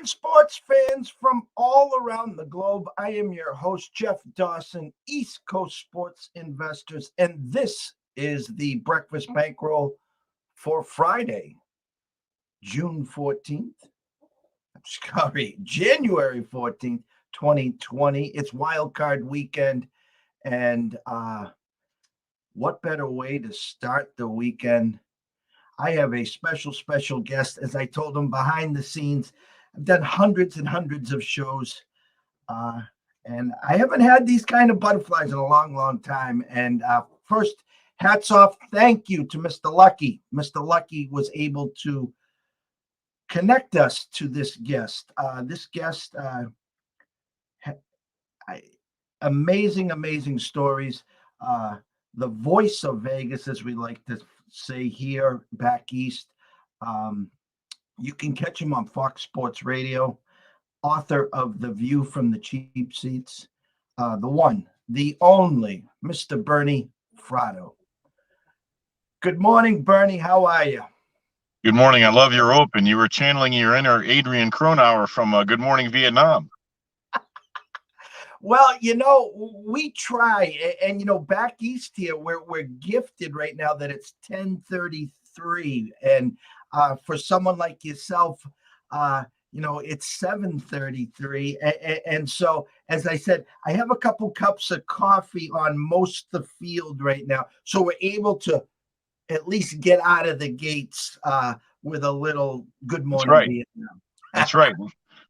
morning, sports fans from all around the globe. I am your host, Jeff Dawson, East Coast Sports Investors, and this is the Breakfast Bankroll for Friday, June 14th. January 14th, 2020. It's wild card weekend, and what better way to start the weekend? I have a special guest. As I told him behind the scenes, I've done hundreds and hundreds of shows, and I haven't had these kind of butterflies in a long time. And first, hats off, thank you to Mr. Lucky. Mr. Lucky was able to connect us to this guest. Amazing stories. The voice of Vegas, as we like to say here back east. You can catch him on Fox Sports Radio, author of The View from the Cheap Seats, the one, the only, Mr. Bernie Fratto. Good morning, Bernie. How are you? Good morning. I love your open. You were channeling your inner Adrian Cronauer from Good Morning Vietnam. Well, we try, and back east here, we're gifted right now that it's 10:33, and for someone like yourself, it's 7:33, and so, as I said, I have a couple cups of coffee on most of the field right now, so we're able to at least get out of the gates with a little good morning. That's right. Vietnam. That's right.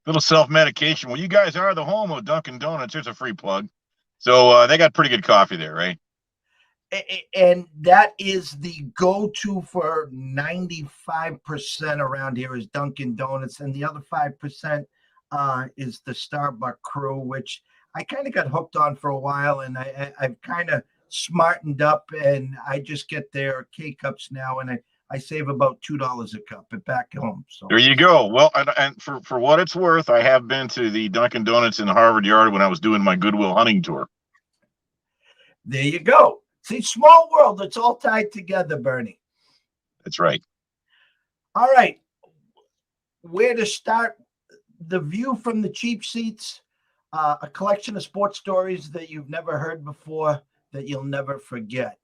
Little self-medication. Well, you guys are the home of Dunkin' Donuts. Here's a free plug. So they got pretty good coffee there, right? And that is the go-to for 95% around here is Dunkin' Donuts. And the other 5% is the Starbucks crew, which I kind of got hooked on for a while. And I've kind of smartened up, and I just get their K-Cups now, and I save about $2 a cup back home. So there you go. Well, and for what it's worth, I have been to the Dunkin' Donuts in Harvard Yard when I was doing my Goodwill Hunting tour. There you go. See, small world. It's all tied together, Bernie. That's right. All right. Where to start? The View from the Cheap Seats, a collection of sports stories that you've never heard before that you'll never forget.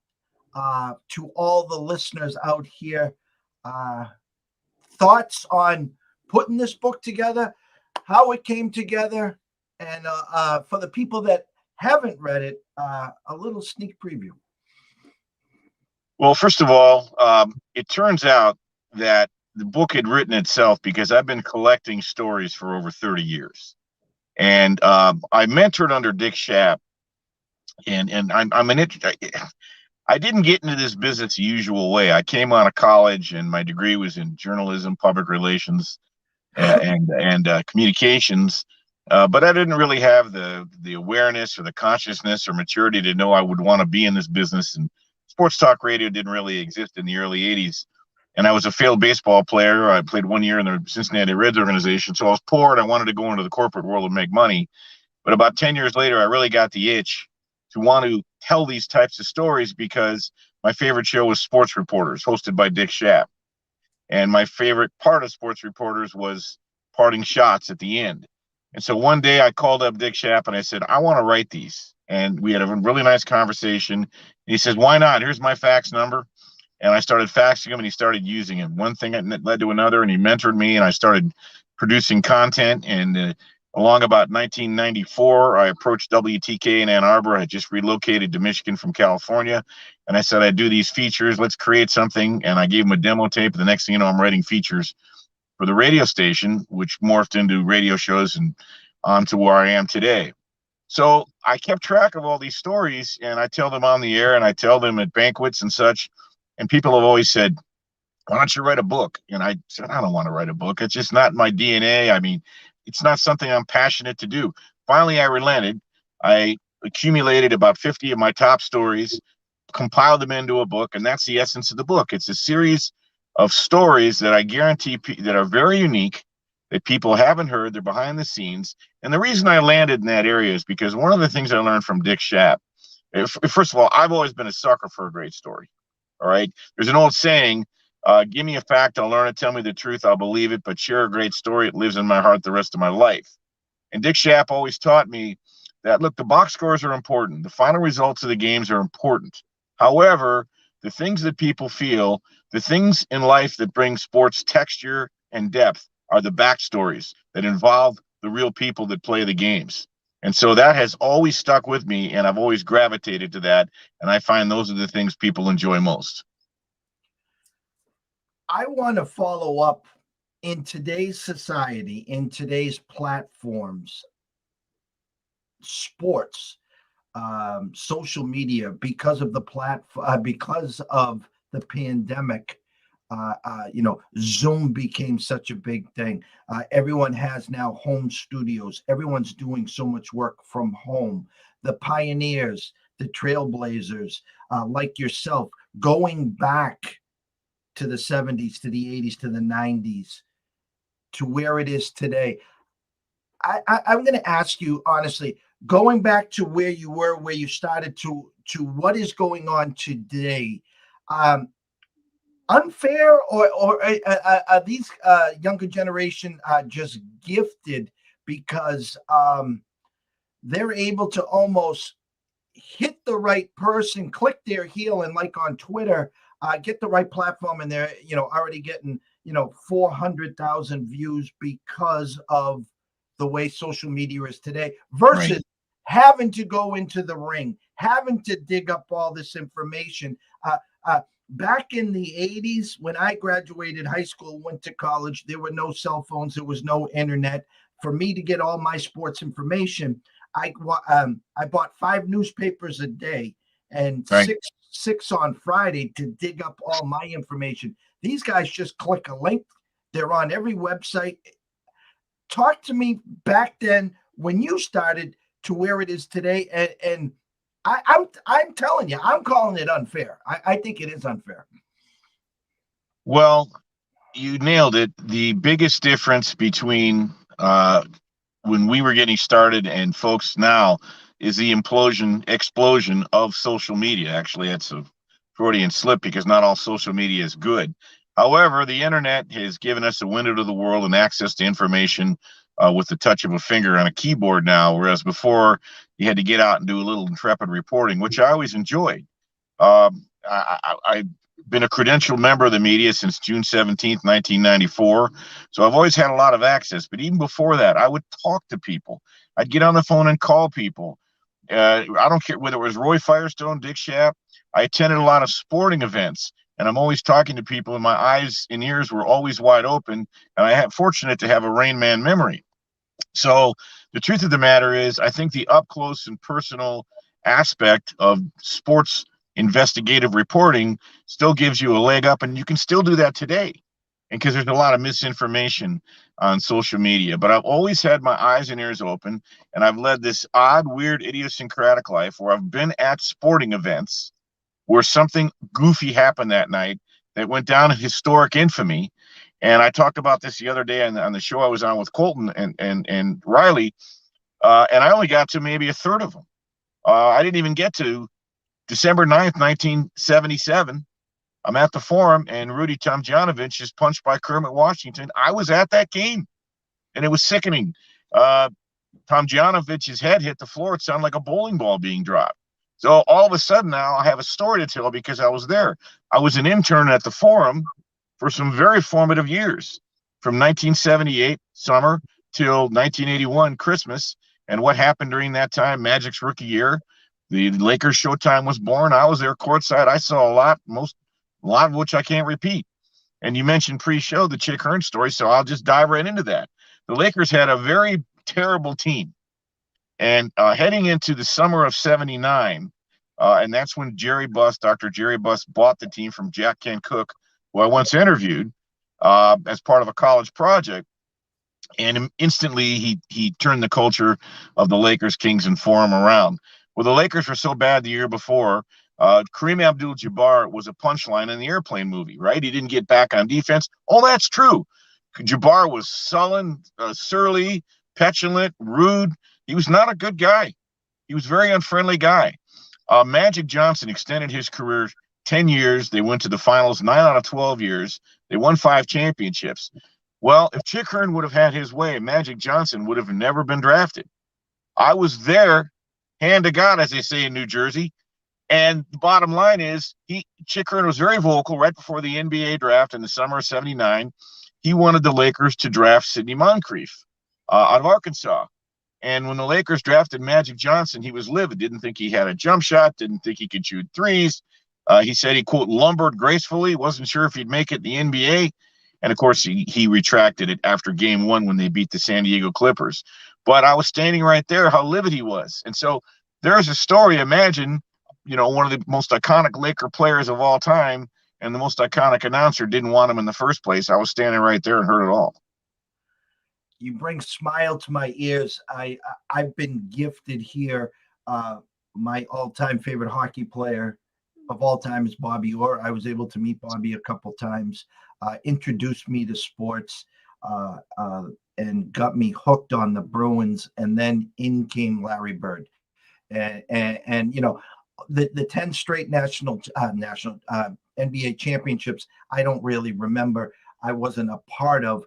To all the listeners out here, thoughts on putting this book together, how it came together, and for the people that haven't read it, a little sneak preview. Well, first of all, it turns out that the book had written itself because I've been collecting stories for over 30 years. And I mentored under Dick Schaap, and I didn't get into this business the usual way. I came out of college, and my degree was in journalism, public relations, and communications. But I didn't really have the awareness or the consciousness or maturity to know I would want to be in this business. And sports talk radio didn't really exist in the early 80s. And I was a failed baseball player. I played 1 year in the Cincinnati Reds organization. So I was poor, and I wanted to go into the corporate world and make money. But about 10 years later, I really got the itch to want to tell these types of stories because my favorite show was Sports Reporters, hosted by Dick Schaap. And my favorite part of Sports Reporters was parting shots at the end. And so one day I called up Dick Schaap and I said, I want to write these. And we had a really nice conversation. And he says, why not? Here's my fax number. And I started faxing him, and he started using him. One thing led to another, and he mentored me, and I started producing content. And along about 1994, I approached WTK in Ann Arbor. I had just relocated to Michigan from California. And I said, I do these features. Let's create something. And I gave him a demo tape. The next thing you know, I'm writing features for the radio station, which morphed into radio shows and on to where I am today. So I kept track of all these stories, and I tell them on the air, and I tell them at banquets and such. And people have always said, why don't you write a book? And I said, I don't want to write a book. It's just not my DNA. I mean, it's not something I'm passionate to do. Finally, I relented. I accumulated about 50 of my top stories, compiled them into a book, and that's the essence of the book. It's a series of stories that I guarantee that are very unique, that people haven't heard. They're behind the scenes. And the reason I landed in that area is because one of the things I learned from Dick Schaap, first of all, I've always been a sucker for a great story. All right. There's an old saying Give me a fact, I'll learn it. Tell me the truth, I'll believe it. But share a great story, it lives in my heart the rest of my life. And Dick Schaap always taught me that, look, the box scores are important. The final results of the games are important. However, the things that people feel, the things in life that bring sports texture and depth are the backstories that involve the real people that play the games. And so that has always stuck with me, and I've always gravitated to that. And I find those are the things people enjoy most. I want to follow up in today's society, in today's platforms, sports, social media, because of the platform, because of the pandemic. Zoom became such a big thing. Everyone has now home studios. Everyone's doing so much work from home. The pioneers, the trailblazers, like yourself, going back to the 70s, to the 80s, to the 90s, to where it is today. I'm going to ask you honestly, going back to where you were, where you started, to what is going on today. Unfair, or are these younger generation just gifted because they're able to almost hit the right person, click their heel, and like on Twitter, get the right platform, and they're already getting 400,000 views because of the way social media is today, versus Right. having to go into the ring, having to dig up all this information. Back in the 80s, when I graduated high school, went to college, there were no cell phones, there was no internet. For me to get all my sports information, I bought 5 newspapers a day and Right. six on Friday to dig up all my information. These guys just click a link. They're on every website. Talk to me back then when you started to where it is today, and I'm telling you, I'm calling it unfair. I think it is unfair. Well, you nailed it. The biggest difference between when we were getting started and folks now is the explosion of social media. Actually, that's a Freudian slip, because not all social media is good. However, the internet has given us a window to the world and access to information with the touch of a finger on a keyboard now, whereas before you had to get out and do a little intrepid reporting, which I always enjoyed. I've been a credentialed member of the media since June 17th, 1994. So I've always had a lot of access. But even before that, I would talk to people. I'd get on the phone and call people. I don't care whether it was Roy Firestone, Dick Schaap. I attended a lot of sporting events, and I'm always talking to people, and my eyes and ears were always wide open. And I am fortunate to have a Rain Man memory. So the truth of the matter is, I think the up close and personal aspect of sports investigative reporting still gives you a leg up, and you can still do that today. And because there's a lot of misinformation on social media, but I've always had my eyes and ears open, and I've led this odd, weird, idiosyncratic life where I've been at sporting events where something goofy happened that night that went down in historic infamy. And I talked about this the other day on the show I was on with Colton and Riley, and I only got to maybe a third of them. I didn't even get to December 9th, 1977. I'm at the Forum, and Rudy Tomjanovich is punched by Kermit Washington. I was at that game, and it was sickening. Tomjanovich's head hit the floor. It sounded like a bowling ball being dropped. So all of a sudden now I have a story to tell because I was there. I was an intern at the Forum for some very formative years, from 1978 summer till 1981 Christmas. And what happened during that time? Magic's rookie year, the Lakers Showtime was born. I was there courtside. I saw a lot of which I can't repeat. And you mentioned pre-show the Chick Hearn story, so I'll just dive right into that. The Lakers had a very terrible team, and heading into the summer of '79, and that's when Dr. Jerry Buss, bought the team from Jack Kent Cooke, who I once interviewed as part of a college project. And instantly he turned the culture of the Lakers, Kings, and Forum around. Well, the Lakers were so bad the year before. Kareem Abdul-Jabbar was a punchline in the Airplane movie, right? He didn't get back on defense. Oh, that's true. Jabbar was sullen, surly, petulant, rude. He was not a good guy. He was a very unfriendly guy. Magic Johnson extended his career 10 years. They went to the finals 9 out of 12 years. They won 5 championships. Well, if Chick Hearn would have had his way, Magic Johnson would have never been drafted. I was there, hand to God, as they say in New Jersey. And the bottom line is, Chick Hearn was very vocal right before the NBA draft in the summer of '79. He wanted the Lakers to draft Sidney Moncrief out of Arkansas. And when the Lakers drafted Magic Johnson, he was livid. Didn't think he had a jump shot. Didn't think he could shoot threes. He said he, quote, lumbered gracefully. Wasn't sure if he'd make it in the NBA. And, of course, he retracted it after game 1 when they beat the San Diego Clippers. But I was standing right there, how livid he was. And so there's a story. Imagine, one of the most iconic Laker players of all time and the most iconic announcer didn't want him in the first place. I was standing right there and heard it all. You bring smile to my ears. I've been gifted here. My all-time favorite hockey player of all time is Bobby Orr. I was able to meet Bobby a couple times, introduced me to sports, and got me hooked on the Bruins. And then in came Larry Bird, and the 10 straight national NBA championships. I don't really remember. I wasn't a part of.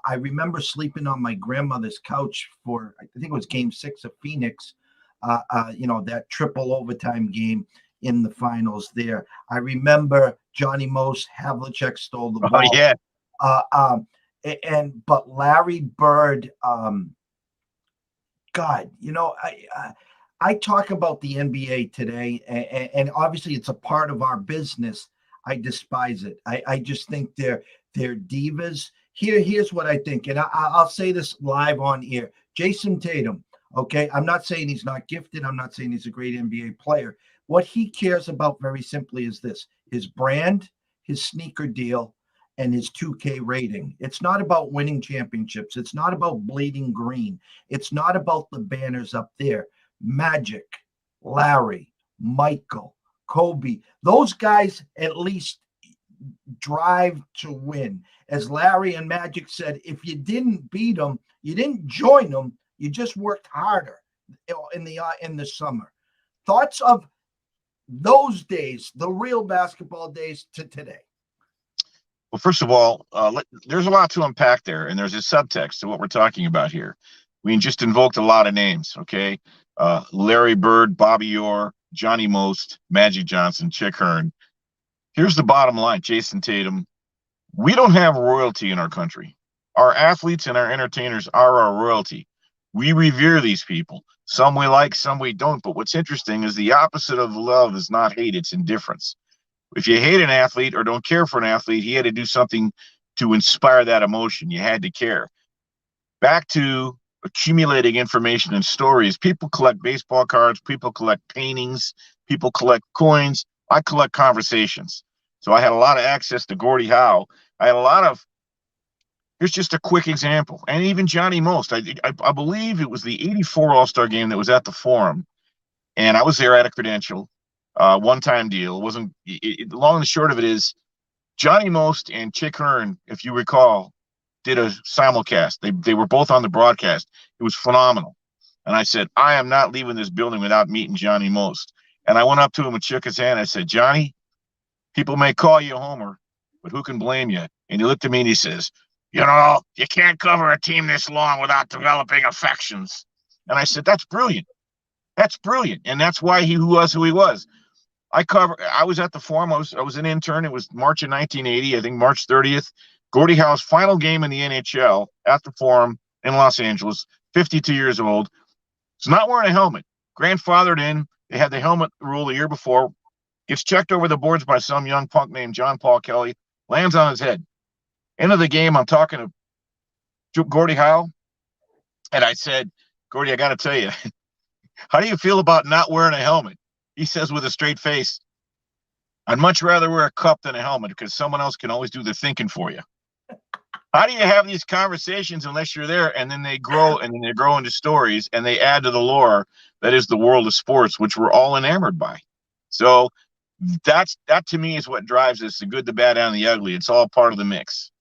I remember sleeping on my grandmother's couch for, I think it was game 6 of Phoenix, that triple overtime game in the finals there. I remember Johnny Most, Havlicek stole the ball. Oh, yeah. But Larry Bird, God, I talk about the NBA today, and obviously it's a part of our business. I despise it. I just think they're divas. Here's what I think, and I'll say this live on air. Jason Tatum, okay? I'm not saying he's not gifted. I'm not saying he's a great NBA player. What he cares about very simply is this: his brand, his sneaker deal, and his 2K rating. It's not about winning championships. It's not about bleeding green. It's not about the banners up there. Magic, Larry, Michael, Kobe, those guys at least drive to win. As Larry and Magic said, if you didn't beat them, you didn't join them, you just worked harder in the summer. Thoughts of those days, the real basketball days, to today? Well, first of all, there's a lot to unpack there, and there's a subtext to what we're talking about here. We just invoked a lot of names, okay? Larry Bird, Bobby Orr, Johnny Most, Magic Johnson, Chick Hearn. Here's the bottom line, Jason Tatum. We don't have royalty in our country. Our athletes and our entertainers are our royalty. We revere these people. Some we like, some we don't. But what's interesting is the opposite of love is not hate, it's indifference. If you hate an athlete or don't care for an athlete, he had to do something to inspire that emotion. You had to care. Back to accumulating information and stories. People collect baseball cards. People collect paintings. People collect coins. I collect conversations. So I had a lot of access to Gordie Howe. I had a lot of, here's just a quick example. And even Johnny Most. I believe it was the '84 All-Star game that was at the Forum. And I was there at a credential. One-time deal. It wasn't long and the short of it is Johnny Most and Chick Hearn, if you recall, did a simulcast. They were both on the broadcast. It was phenomenal. And I said, I am not leaving this building without meeting Johnny Most. And I went up to him and shook his hand. I said, Johnny, people may call you a homer, but who can blame you? And he looked at me and he says, you can't cover a team this long without developing affections. And I said, that's brilliant. That's brilliant. And that's why he was who he was. I was at the Forum. I was an intern. It was March of 1980, I think March 30th. Gordie Howe's final game in the NHL at the Forum in Los Angeles, 52 years old. He's not wearing a helmet. Grandfathered in. They had the helmet rule the year before. Gets checked over the boards by some young punk named John Paul Kelly. Lands on his head. End of the game, I'm talking to Gordie Howe. And I said, Gordie, I got to tell you, how do you feel about not wearing a helmet? He says with a straight face, I'd much rather wear a cup than a helmet because someone else can always do the thinking for you. How do you have these conversations unless you're there? And then they grow into stories and they add to the lore that is the world of sports, which we're all enamored by. So that to me is what drives us, the good, the bad, and the ugly. It's all part of the mix.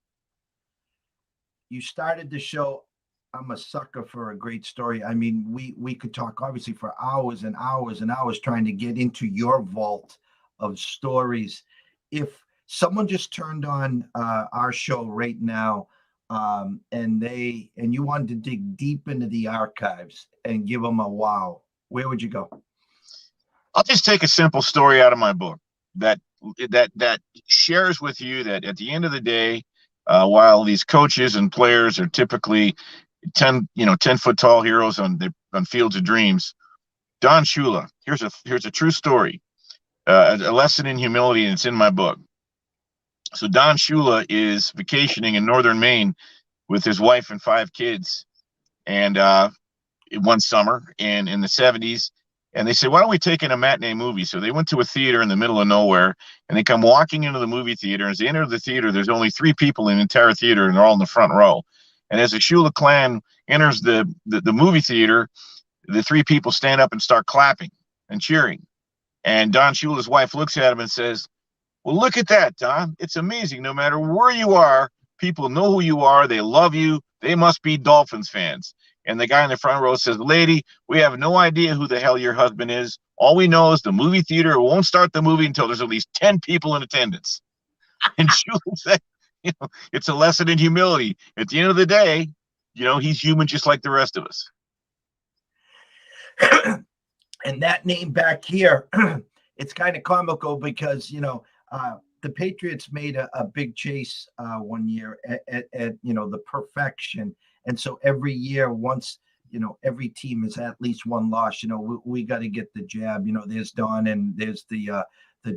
You started the show. I'm a sucker for a great story. I mean, we could talk obviously for hours and hours and hours trying to get into your vault of stories. If someone just turned on our show right now, and you wanted to dig deep into the archives and give them a wow, where would you go? I'll just take a simple story out of my book that that shares with you that at the end of the day, while these coaches and players are typically 10 foot tall heroes on fields of dreams, Don Shula, here's a true story, a lesson in humility, and it's in my book. So Don Shula is vacationing in northern Maine with his wife and 5 kids, and one summer in the 70s. And they said, why don't we take in a matinee movie? So they went to a theater in the middle of nowhere, and they come walking into the movie theater. And as they enter the theater, there's only 3 people in the entire theater, and they're all in the front row. And as the Shula clan enters the movie theater, the 3 people stand up and start clapping and cheering. And Don Shula's wife looks at him and says, well, look at that, Don. It's amazing. No matter where you are, people know who you are. They love you. They must be Dolphins fans. And the guy in the front row says, lady, we have no idea who the hell your husband is. All we know is the movie theater won't start the movie until there's at least 10 people in attendance. And Shula said, it's a lesson in humility. At the end of the day, he's human just like the rest of us. And that name back here, it's kind of comical because, the Patriots made a big chase one year at the perfection. And so every year, once, every team has at least one loss, we got to get the jab. There's Don and there's the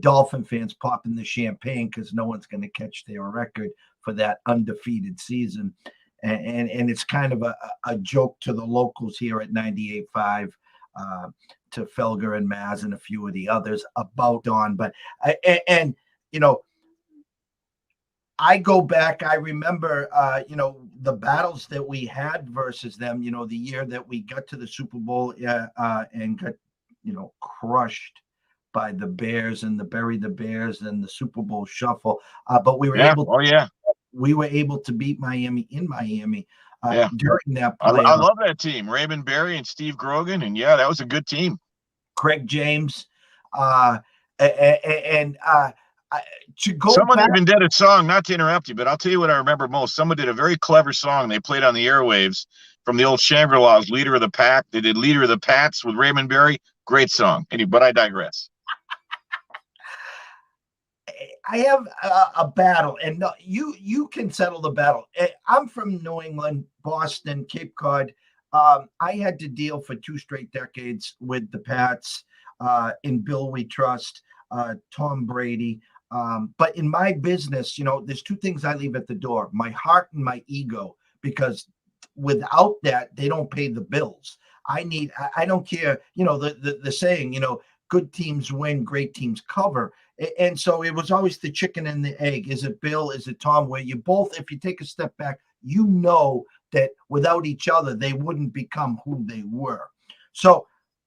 Dolphin fans popping the champagne because no one's going to catch their record for that undefeated season. And it's kind of a joke to the locals here at 98.5, to Felger and Maz and a few of the others about Don. But I go back, I remember, the battles that we had versus them, the year that we got to the Super Bowl and got, crushed by the Bears and bury the Bears and the Super Bowl shuffle. But we were we were able to beat Miami in Miami during that play. I love that team. Raymond Berry and Steve Grogan. And that was a good team. Craig James. To go Someone back, even did a song, not to interrupt you, but I'll tell you what I remember most. Someone did a very clever song they played on the airwaves from the old Shangri-La's Leader of the Pack. They did Leader of the Pats with Raymond Berry. Great song. But I digress. I have a battle, and you can settle the battle. I'm from New England, Boston, Cape Cod. I had to deal for 2 straight decades with the Pats, in Bill We Trust, Tom Brady. But in my business, there's 2 things I leave at the door: my heart and my ego, because without that, they don't pay the bills. I don't care, the saying, good teams win, great teams cover. And so it was always the chicken and the egg. Is it Bill? Is it Tom? Where you both, if you take a step back, that without each other, they wouldn't become who they were. So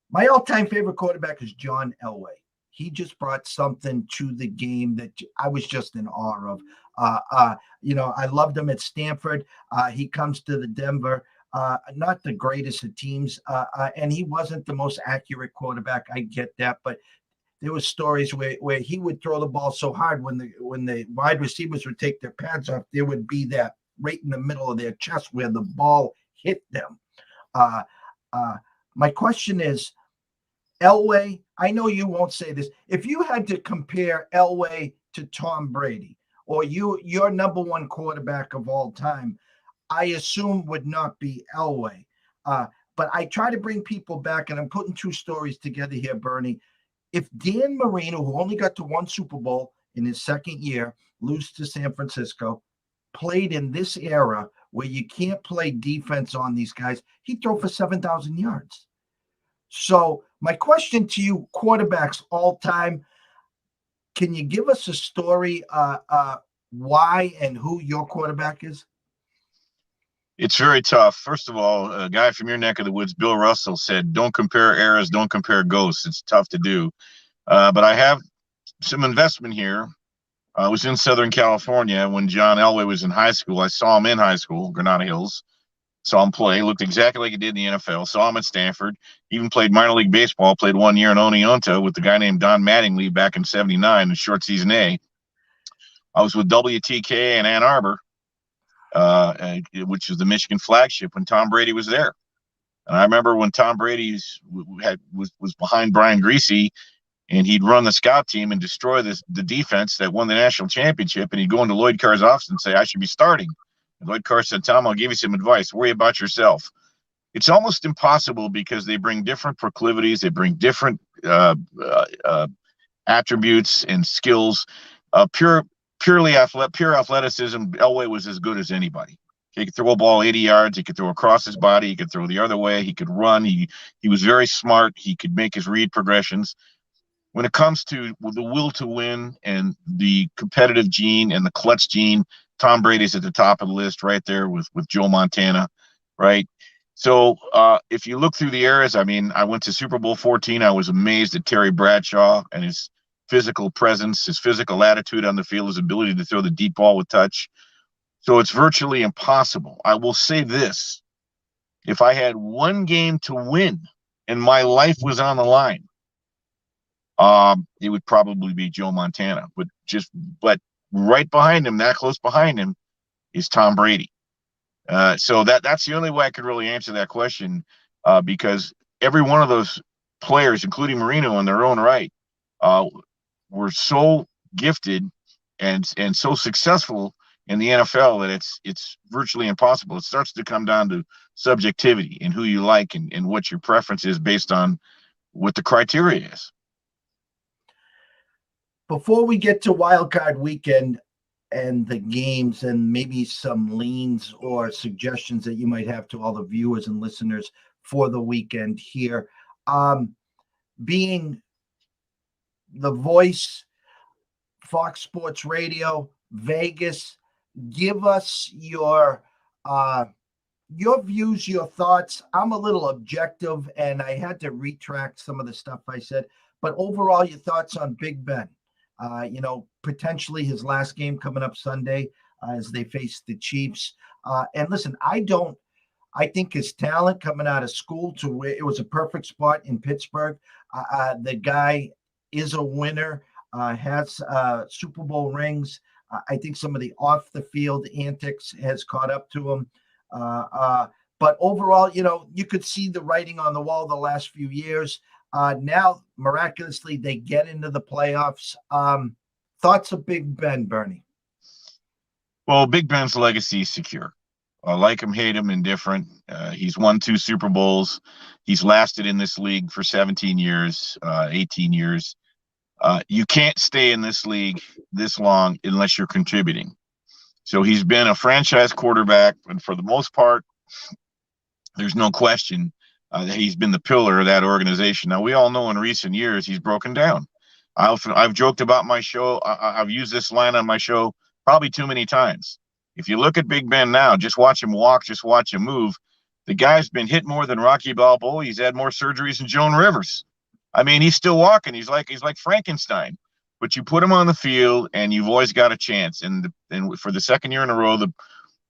my all-time favorite quarterback is John Elway. He just brought something to the game that I was just in awe of. I loved him at Stanford. He comes to the Denver, not the greatest of teams, and he wasn't the most accurate quarterback. I get that, but there were stories where he would throw the ball so hard when the wide receivers would take their pads off, there would be that right in the middle of their chest where the ball hit them. My question is, Elway, I know you won't say this. If you had to compare Elway to Tom Brady, or your number one quarterback of all time, I assume would not be Elway. But I try to bring people back, and I'm putting 2 stories together here, Bernie. If Dan Marino, who only got to 1 Super Bowl in his second year, lose to San Francisco, played in this era where you can't play defense on these guys, he'd throw for 7,000 yards. So my question to you, quarterbacks all time, can you give us a story why and who your quarterback is? It's very tough. First of all, a guy from your neck of the woods, Bill Russell, said, don't compare eras, don't compare ghosts. It's tough to do. But I have some investment here. I was in Southern California when John Elway was in high school. I saw him in high school, Granada Hills. Saw him play, looked exactly like he did in the NFL. Saw him at Stanford. Even played minor league baseball. Played 1 year in Oneonta with the guy named Don Mattingly back in '79 in short season A. I was with WTK in Ann Arbor, which is the Michigan flagship, when Tom Brady was there. And I remember when Tom Brady was behind Brian Greasy, and he'd run the scout team and destroy the defense that won the national championship. And he'd go into Lloyd Carr's office and say, "I should be starting." And Lloyd Carr said, "Tom, I'll give you some advice. Worry about yourself." It's almost impossible because they bring different proclivities. They bring different attributes and skills. Pure athleticism, Elway was as good as anybody. He could throw a ball 80 yards. He could throw across his body. He could throw the other way. He could run. He was very smart. He could make his read progressions. When it comes to the will to win and the competitive gene and the clutch gene, Tom Brady's at the top of the list right there with Joe Montana, right? So if you look through the eras, I mean, I went to Super Bowl 14. I was amazed at Terry Bradshaw and his physical presence, his physical attitude on the field, his ability to throw the deep ball with touch. So it's virtually impossible. I will say this. If I had one game to win and my life was on the line, it would probably be Joe Montana. But right behind him, that close behind him, is Tom Brady. So that's the only way I could really answer that question, because every one of those players, including Marino in their own right, were so gifted and so successful in the NFL that it's virtually impossible. It starts to come down to subjectivity and who you like and what your preference is based on what the criteria is. Before we get to Wild Card Weekend and the games and maybe some leans or suggestions that you might have to all the viewers and listeners for the weekend here, being the voice, Fox Sports Radio, Vegas, give us your views, your thoughts. I'm a little objective, and I had to retract some of the stuff I said, but overall, your thoughts on Big Ben. Potentially his last game coming up Sunday as they face the Chiefs. And listen, I think his talent coming out of school it was a perfect spot in Pittsburgh. The guy is a winner, has Super Bowl rings. I think some of the off the field antics has caught up to him. But overall, you could see the writing on the wall the last few years. Now, miraculously, they get into the playoffs. Thoughts of Big Ben, Bernie? Well, Big Ben's legacy is secure. Like him, hate him, indifferent. He's won 2 Super Bowls. He's lasted in this league for 17 years, 18 years. You can't stay in this league this long unless you're contributing. So he's been a franchise quarterback, and for the most part, there's no question that he's been the pillar of that organization. Now, we all know in recent years he's broken down. I've joked about my show. I've used this line on my show probably too many times. If you look at Big Ben now, just watch him walk, just watch him move. The guy's been hit more than Rocky Balboa. He's had more surgeries than Joan Rivers. I mean, he's still walking. He's like Frankenstein. But you put him on the field, and you've always got a chance. And for the second year in a row, the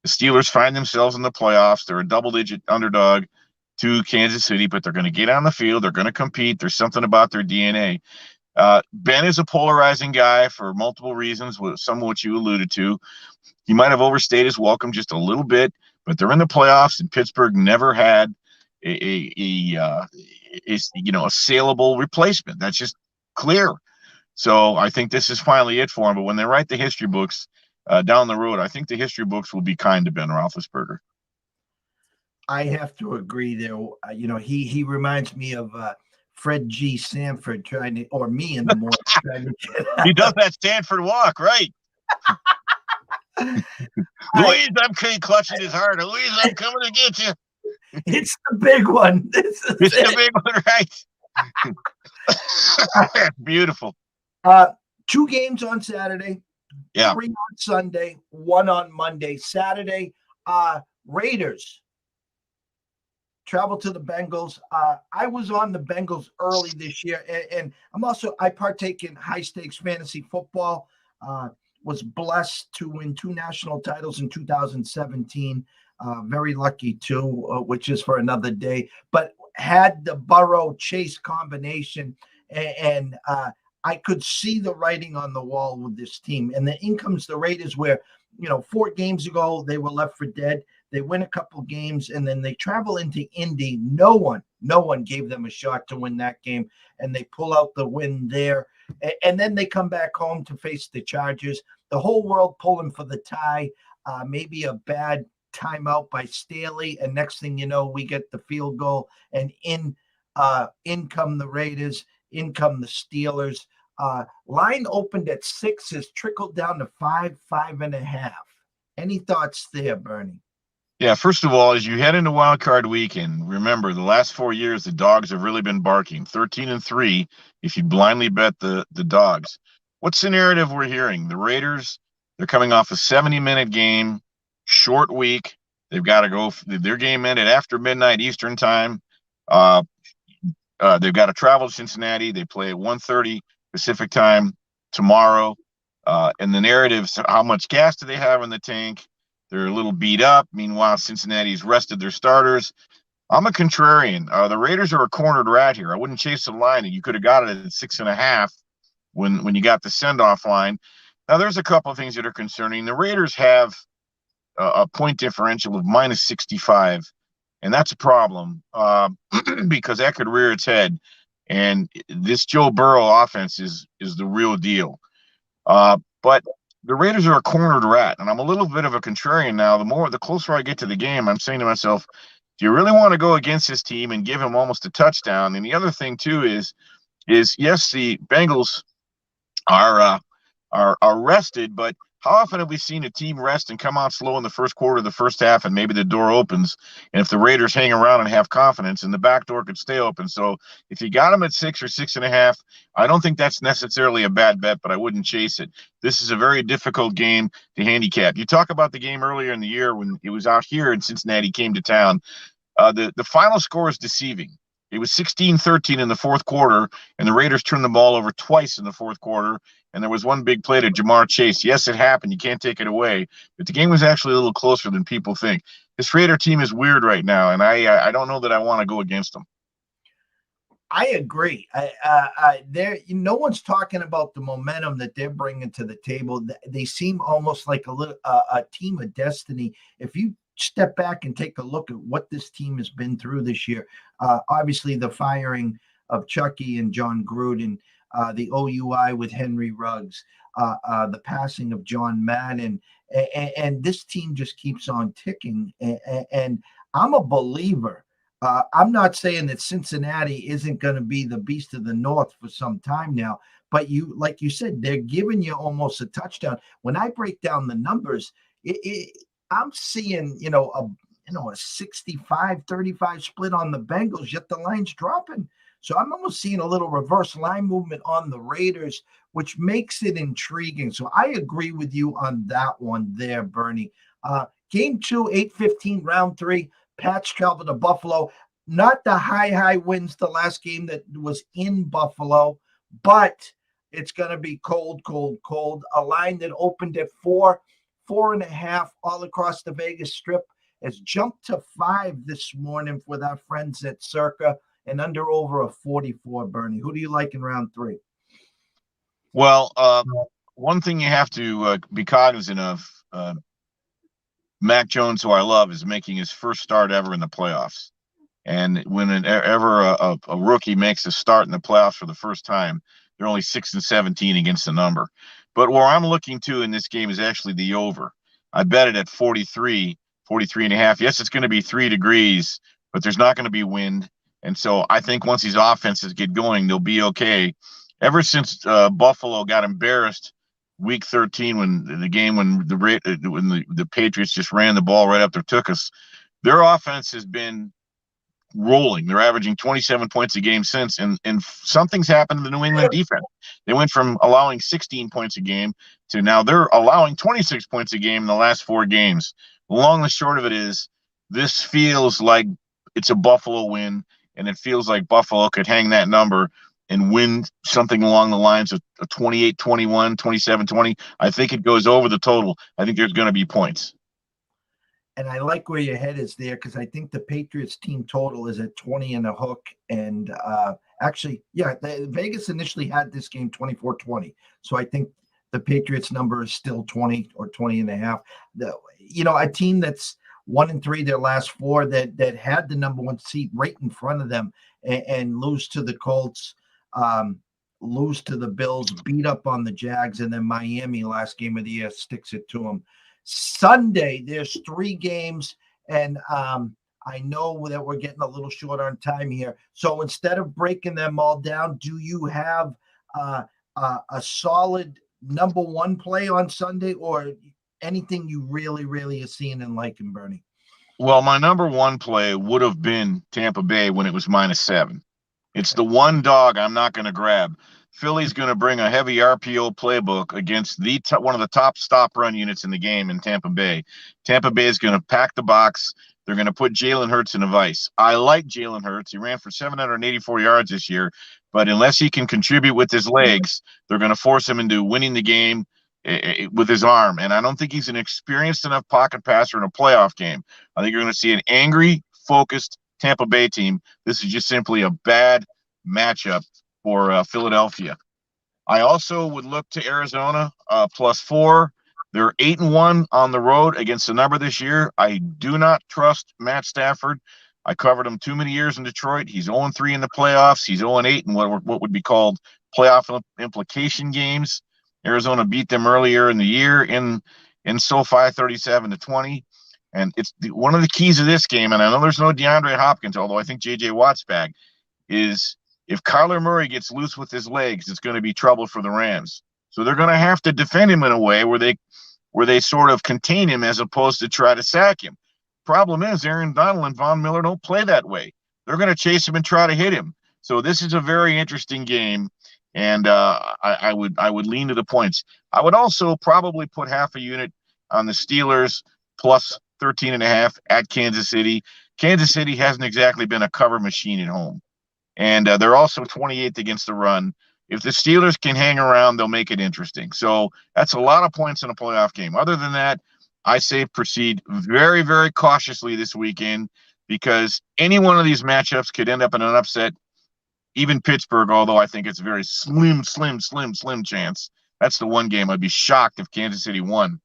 Steelers find themselves in the playoffs. They're a double-digit underdog to Kansas City, but they're going to get on the field. They're going to compete. There's something about their DNA. Ben is a polarizing guy for multiple reasons, some of which you alluded to. He might have overstayed his welcome just a little bit, but they're in the playoffs, and Pittsburgh never had a saleable replacement. That's just clear. So I think this is finally it for him. But when they write the history books down the road, I think the history books will be kind to Ben Roethlisberger. I have to agree there. He reminds me of Fred G. Sanford or me in the morning. He does that Stanford walk, right? Louise, I'm clutching his heart. Louise, I'm coming to get you. It's the big one. It's the big one, right? Beautiful. 2 games on Saturday. Yeah. 3 on Sunday. 1 on Monday. Saturday, Raiders travel to the Bengals. I was on the Bengals early this year, and I partake in high stakes fantasy football. Was blessed to win 2 national titles in 2017. Very lucky too, which is for another day. But had the Burrow Chase combination, and I could see the writing on the wall with this team. And then in comes the Raiders, where 4 games ago they were left for dead. They win a couple games, and then they travel into Indy. No one gave them a shot to win that game, and they pull out the win there. And then they come back home to face the Chargers. The whole world pulling for the tie. Maybe a bad timeout by Staley, and next thing you know, we get the field goal, and in come the Raiders, in come the Steelers. Line opened at 6, has trickled down to 5, 5.5. Any thoughts there, Bernie? Yeah, first of all, as you head into wild card weekend, remember the last 4 years the dogs have really been barking. 13-3 if you blindly bet the dogs. What's the narrative we're hearing? The Raiders, they're coming off a 70-minute game, short week. They've got to go. Their game ended after midnight Eastern time. They've got to travel to Cincinnati. They play at 1:30 Pacific time tomorrow. And the narrative's how much gas do they have in the tank? They're a little beat up. Meanwhile, Cincinnati's rested their starters. I'm a contrarian. The Raiders are a cornered rat here. I wouldn't chase the line. You could have got it at 6.5 when you got the send-off line. Now, there's a couple of things that are concerning. The Raiders have a point differential of minus 65, and that's a problem because that could rear its head. And this Joe Burrow offense is the real deal. But the Raiders are a cornered rat, and I'm a little bit of a contrarian now. The closer I get to the game, I'm saying to myself, do you really want to go against this team and give him almost a touchdown? And the other thing too is yes, the Bengals are rested, but how often have we seen a team rest and come out slow in the first quarter of the first half, and maybe the door opens, and if the Raiders hang around and have confidence, and the back door could stay open. So if you got them at 6 or 6.5, I don't think that's necessarily a bad bet, but I wouldn't chase it. This is a very difficult game to handicap. You talk about the game earlier in the year when it was out here and Cincinnati came to town. The final score is deceiving. It was 16-13 in the fourth quarter, and the Raiders turned the ball over twice in the fourth quarter, and there was one big play to Jamar Chase. Yes, it happened. You can't take it away, but the game was actually a little closer than people think. This Raider team is weird right now, and I don't know that I want to go against them. I agree. No one's talking about the momentum that they're bringing to the table. They seem almost like a team of destiny. If you step back and take a look at what this team has been through this year, obviously the firing of Chucky and John Gruden, the OUI with Henry Ruggs, the passing of John Madden, and this team just keeps on ticking. And I'm a believer. I'm not saying that Cincinnati isn't going to be the beast of the North for some time now, but like you said, they're giving you almost a touchdown. When I break down the numbers, I'm seeing, a 65-35 split on the Bengals, yet the line's dropping. So I'm almost seeing a little reverse line movement on the Raiders, which makes it intriguing. So I agree with you on that one there, Bernie. Game 2, 8:15, round 3. Pats travel to Buffalo. Not the high wins the last game that was in Buffalo, but it's going to be cold. A line that opened at 4.5 all across the Vegas Strip has jumped to 5 this morning with our friends at Circa, and under over a 44, Bernie. Who do you like in round 3? Well, one thing you have to be cognizant of, Mac Jones, who I love, is making his first start ever in the playoffs. And whenever a rookie makes a start in the playoffs for the first time, they're only 6-17 against the number. But where I'm looking to in this game is actually the over. I bet it at 43.5. Yes, it's going to be 3 degrees, but there's not going to be wind. And so I think once these offenses get going, they'll be okay. Ever since Buffalo got embarrassed Week 13 when the Patriots just ran the ball right up there, took us, their offense has been rolling. They're averaging 27 points a game since, and something's happened to the New England defense. They went from allowing 16 points a game to now they're allowing 26 points a game in the last 4 games. The long and short of it is this feels like it's a Buffalo win, and it feels like Buffalo could hang that number and win something along the lines of a 28-21, 27-20. I think it goes over the total. I think there's going to be points. And I like where your head is there because I think the Patriots team total is at 20 and a hook. And actually, yeah, Vegas initially had this game 24-20. So I think the Patriots number is still 20 or 20 and a half. A team that's 1-3 their last four that had the number one seed right in front of them and lose to the Colts, lose to the Bills, beat up on the Jags, and then Miami last game of the year sticks it to them. Sunday, there's 3 games, and I know that we're getting a little short on time here. So instead of breaking them all down, do you have a solid number one play on Sunday, or anything you really, really are seeing and liking, Bernie? Well, my number one play would have been Tampa Bay when it was -7. It's the one dog I'm not going to grab. Philly's going to bring a heavy RPO playbook against one of the top stop run units in the game in Tampa Bay. Tampa Bay is going to pack the box. They're going to put Jalen Hurts in a vice. I like Jalen Hurts. He ran for 784 yards this year, but unless he can contribute with his legs, they're going to force him into winning the game with his arm. And I don't think he's an experienced enough pocket passer in a playoff game. I think you're going to see an angry, focused Tampa Bay team. This is just simply a bad matchup for Philadelphia. I also would look to Arizona +4. They're 8-1 on the road against the number this year. I do not trust Matt Stafford. I covered him too many years in Detroit. He's 0-3 in the playoffs. He's 0-8 in what would be called playoff implication games. Arizona beat them earlier in the year in SoFi 37-20. And it's one of the keys of this game, and I know there's no DeAndre Hopkins, although I think J.J. Watt's back, is if Kyler Murray gets loose with his legs, it's going to be trouble for the Rams. So they're going to have to defend him in a way where they sort of contain him as opposed to try to sack him. Problem is, Aaron Donald and Von Miller don't play that way. They're going to chase him and try to hit him. So this is a very interesting game, and I would lean to the points. I would also probably put half a unit on the Steelers +13.5 at Kansas City. Kansas City hasn't exactly been a cover machine at home. And they're also 28th against the run. If the Steelers can hang around, they'll make it interesting. So that's a lot of points in a playoff game. Other than that, I say proceed very, very cautiously this weekend because any one of these matchups could end up in an upset. Even Pittsburgh, although I think it's a very slim chance. That's the one game I'd be shocked if Kansas City won.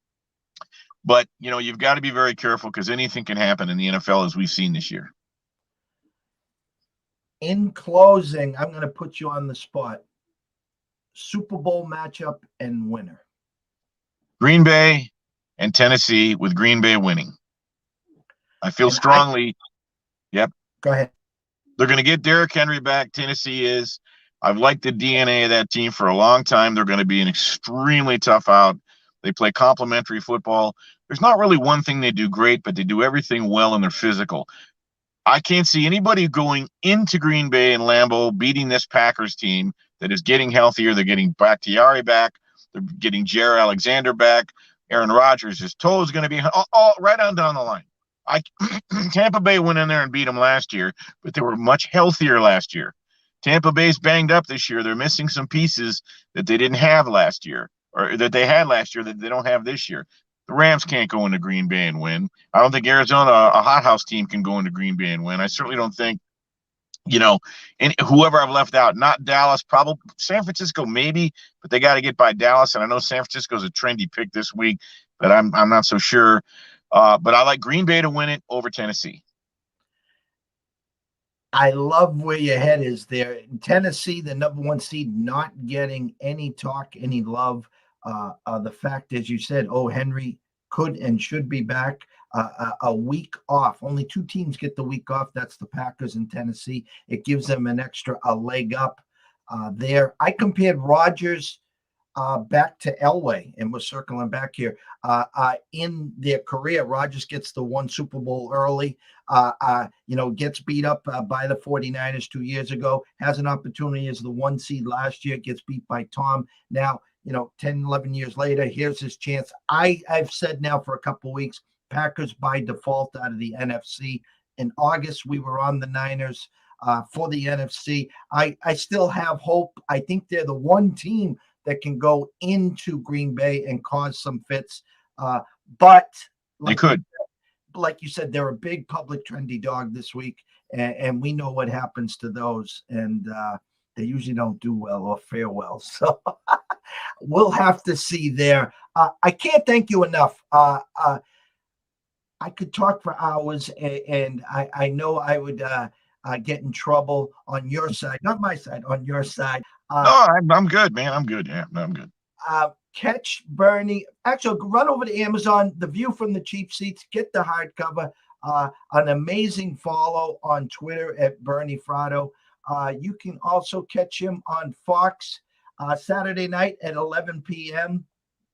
But, you've got to be very careful because anything can happen in the NFL as we've seen this year. In closing, I'm going to put you on the spot. Super Bowl matchup and winner. Green Bay and Tennessee, with Green Bay winning. I feel strongly. Yep. Go ahead. They're going to get Derrick Henry back. Tennessee is. I've liked the DNA of that team for a long time. They're going to be an extremely tough out. They play complementary football. There's not really one thing they do great, but they do everything well and they're physical. I can't see anybody going into Green Bay and Lambeau beating this Packers team that is getting healthier. They're getting Bakhtiari back. They're getting Jair Alexander back. Aaron Rodgers, his toe is going to be all right on down the line. Tampa Bay went in there and beat them last year, but they were much healthier last year. Tampa Bay's banged up this year. They're missing some pieces that they didn't have last year, or that they had last year that they don't have this year. The Rams can't go into Green Bay and win. I don't think Arizona, a hothouse team, can go into Green Bay and win. I certainly don't think, and whoever I've left out, not Dallas, probably San Francisco, maybe, but they got to get by Dallas. And I know San Francisco's a trendy pick this week, but I'm not so sure. But I like Green Bay to win it over Tennessee. I love where your head is there. Tennessee, the number one seed, not getting any talk, any love. The fact, as you said, Henry could and should be back. A week off. Only 2 teams get the week off. That's the Packers and Tennessee. It gives them an extra leg up there. I compared Rodgers back to Elway, and we're circling back here. In their career, Rodgers gets the 1 Super Bowl early, gets beat up by the 49ers 2 years ago, has an opportunity as the 1 seed last year, gets beat by Tom. Now, 10, 11 years later, here's his chance. I've said now for a couple of weeks, Packers by default out of the NFC. In August, we were on the Niners for the NFC. I still have hope. I think they're the one team that can go into Green Bay and cause some fits. But they could. like you said, they're a big public trendy dog this week, and we know what happens to those, and they usually don't do well or fare well. So we'll have to see there. I can't thank you enough. I could talk for hours, and I know I would get in trouble on your side, not my side, on your side. No, I'm good, man. I'm good. Yeah, no, I'm good. Catch Bernie. Actually, run over to Amazon, The View from the Cheap Seats, get the hardcover. An amazing follow on Twitter at Bernie Fratto. You can also catch him on Fox Saturday night at 11 p.m.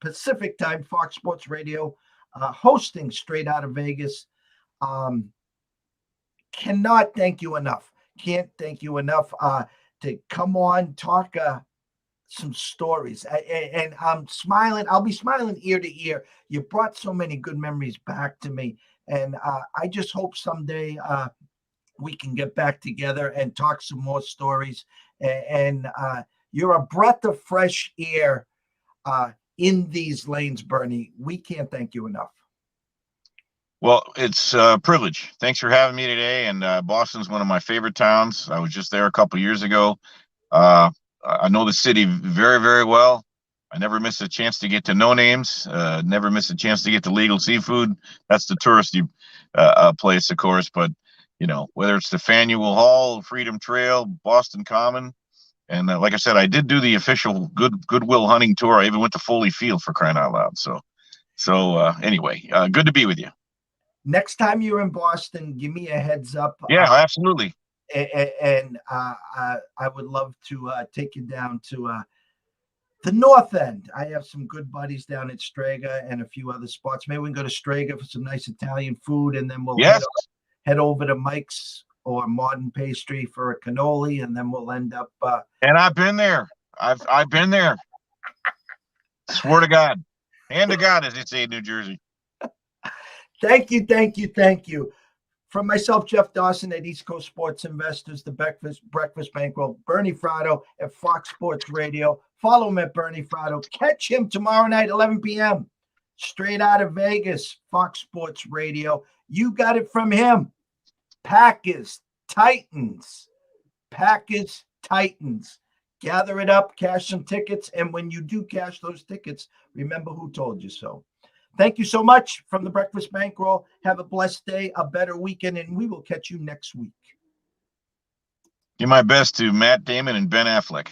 Pacific time, Fox Sports Radio, hosting Straight Out of Vegas. Cannot thank you enough. Can't thank you enough to come on, talk some stories. And I'm smiling. I'll be smiling ear to ear. You brought so many good memories back to me. And I just hope someday we can get back together and talk some more stories. And you're a breath of fresh air in these lanes, Bernie. We can't thank you enough. Well, it's a privilege. Thanks for having me today. And Boston's one of my favorite towns. I was just there a couple years ago. I know the city very, very well. I never miss a chance to get to know names. Never miss a chance to get to legal seafood. That's the touristy place, of course. But, you know, whether it's the Faneuil Hall, Freedom Trail, Boston Common. And like I said, I did do the official Goodwill hunting tour. I even went to Foley Field, for crying out loud. So anyway, good to be with you. Next time you're in Boston, give me a heads up. Yeah, absolutely. And I would love to take you down to the North End. I have some good buddies down at Strega and a few other spots. Maybe we can go to Strega for some nice Italian food, and then we'll head over to Mike's or Modern Pastry for a cannoli, and then we'll end up. And I've been there. I've been there. Swear to God, hand to God, as they say in New Jersey. Thank you. From myself, Jeff Dawson at East Coast Sports Investors, the Breakfast Bankroll, Bernie Fratto at Fox Sports Radio. Follow him at Bernie Fratto. Catch him tomorrow night, 11 p.m. Straight Out of Vegas, Fox Sports Radio. You got it from him. Packers, Titans. Gather it up, cash some tickets, and when you do cash those tickets, remember who told you so. Thank you so much from the Breakfast Bankroll. Have a blessed day, a better weekend, and we will catch you next week. Do my best to Matt Damon and Ben Affleck.